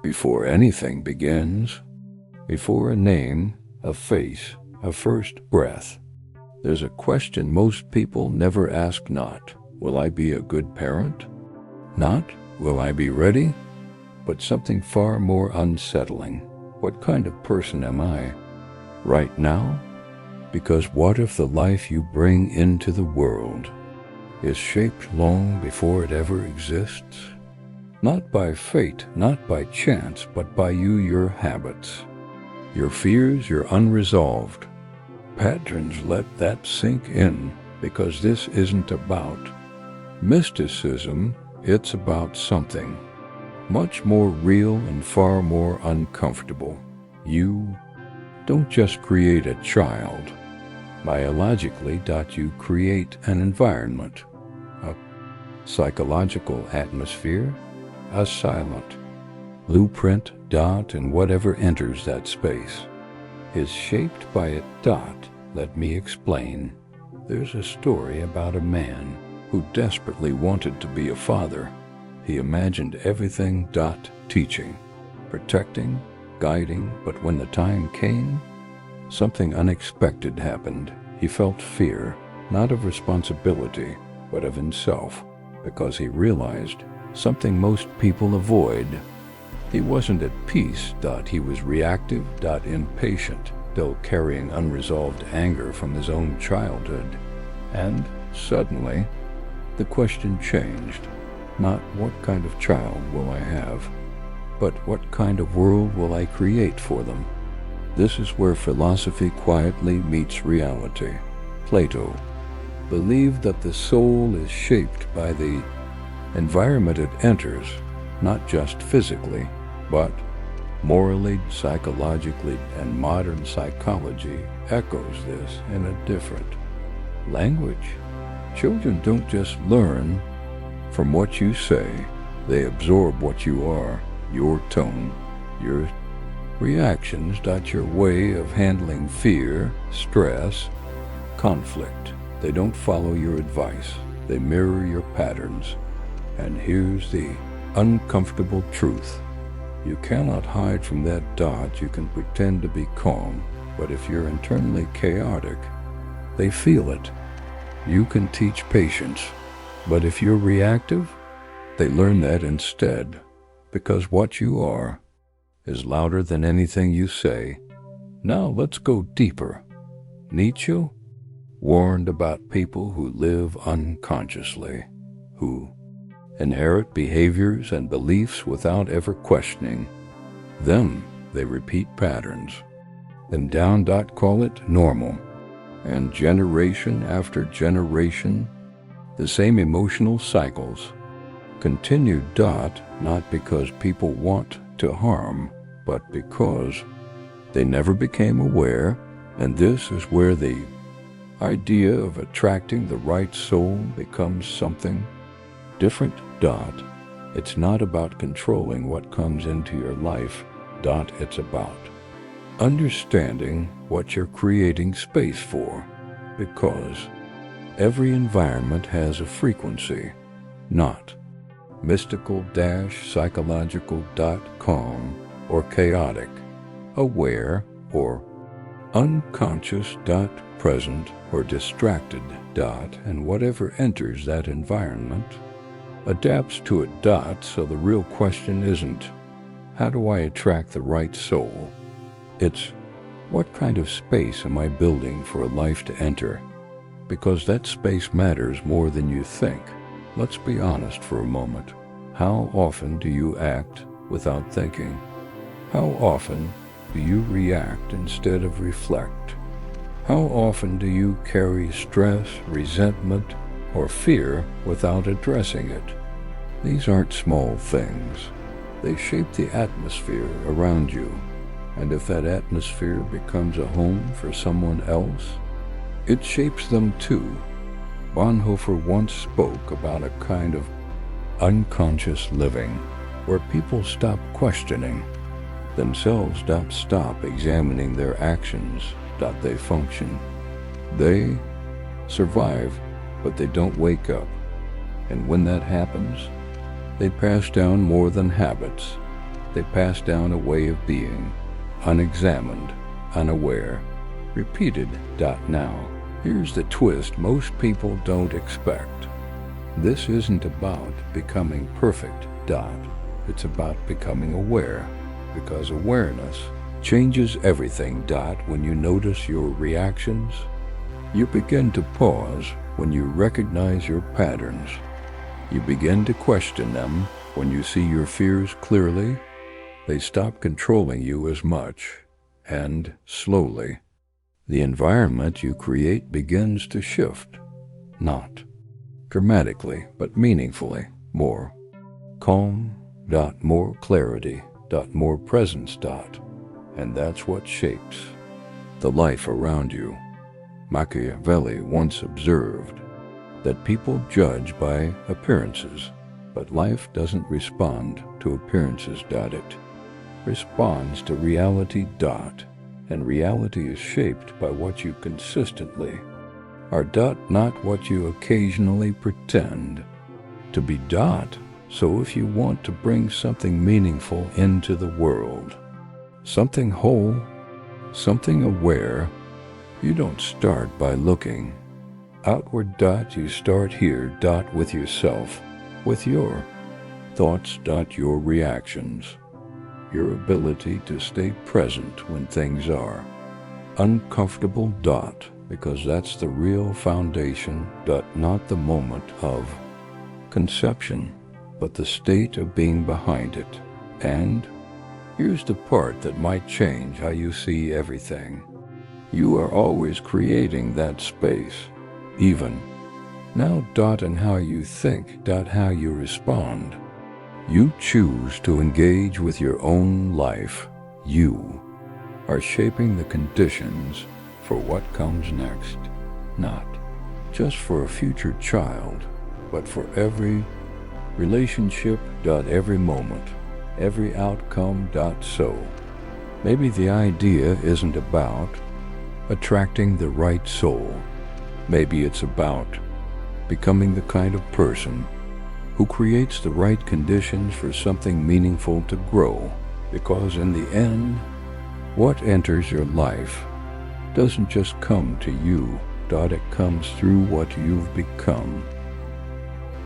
Before anything begins, before a name, a face, a first breath, there's a question most people never ask. Not, will I be a good parent? Not, will I be ready? But something far more unsettling. What kind of person am I right now? Because what if the life you bring into the world is shaped long before it ever exists? Not by fate, not by chance, but by you, your habits, your fears, your unresolved patterns. Let that sink in, because this isn't about mysticism, it's about something much more real and far more uncomfortable. You don't just create a child. Biologically, you create an environment, a psychological atmosphere, a silent blueprint. And whatever enters that space is shaped by it. Let me explain. There's a story about a man who desperately wanted to be a father. He imagined everything. Teaching, protecting, guiding, but when the time came, something unexpected happened. He felt fear, not of responsibility, but of himself, because he realized something most people avoid. He wasn't at peace. He was reactive, impatient, still carrying unresolved anger from his own childhood. And suddenly, the question changed. Not what kind of child will I have, but what kind of world will I create for them? This is where philosophy quietly meets reality. Plato believed that the soul is shaped by the environment it enters, not just physically, but morally, psychologically, and modern psychology echoes this in a different language. Children don't just learn from what you say, they absorb what you are, your tone, your reactions. Your way of handling fear, stress, conflict. They don't follow your advice, they mirror your patterns. And here's the uncomfortable truth. You cannot hide from that. You can pretend to be calm, but if you're internally chaotic, they feel it. You can teach patience, but if you're reactive, they learn that instead, because what you are is louder than anything you say. Now let's go deeper. Nietzsche warned about people who live unconsciously, who inherit behaviors and beliefs without ever questioning them. They repeat patterns, then call it normal, and generation after generation, the same emotional cycles continue. Not because people want to harm, but because they never became aware. And this is where the idea of attracting the right soul becomes something different. It's not about controlling what comes into your life. It's about understanding what you're creating space for, because every environment has a frequency. Not mystical-psychological.com or chaotic, aware or unconscious. Present or distracted. And whatever enters that environment adapts to it. So the real question isn't, how do I attract the right soul? It's, what kind of space am I building for a life to enter? Because that space matters more than you think. Let's be honest for a moment. How often do you act without thinking? How often do you react instead of reflect? How often do you carry stress, resentment, or fear without addressing it? These aren't small things. They shape the atmosphere around you. And if that atmosphere becomes a home for someone else, it shapes them too. Bonhoeffer once spoke about a kind of unconscious living, where people stop questioning themselves, stop examining their actions, they function. They survive, but they don't wake up. And when that happens, they pass down more than habits. They pass down a way of being, unexamined, unaware, repeated. Now, here's the twist most people don't expect. This isn't about becoming perfect. It's about becoming aware, because awareness changes everything. When you notice your reactions, you begin to pause. When you recognize your patterns, you begin to question them. When you see your fears clearly, they stop controlling you as much, and slowly, the environment you create begins to shift. Not dramatically, but meaningfully. More calm, more clarity, more presence. And that's what shapes the life around you. Machiavelli once observed that people judge by appearances, but life doesn't respond to appearances. It responds to reality. And reality is shaped by what you consistently are. Not what you occasionally pretend to be. So if you want to bring something meaningful into the world, something whole, something aware, you don't start by looking outward. You start here. With yourself, with your thoughts. Your reactions, your ability to stay present when things are uncomfortable. Because that's the real foundation. Not the moment of conception, but the state of being behind it. And here's the part that might change how you see everything. You are always creating that space, even now. And how you think. How you respond. You choose to engage with your own life. You are shaping the conditions for what comes next. Not just for a future child, but for every relationship. Every moment, every outcome. So maybe the idea isn't about attracting the right soul. Maybe it's about becoming the kind of person who creates the right conditions for something meaningful to grow. Because in the end, what enters your life doesn't just come to you. It comes through what you've become.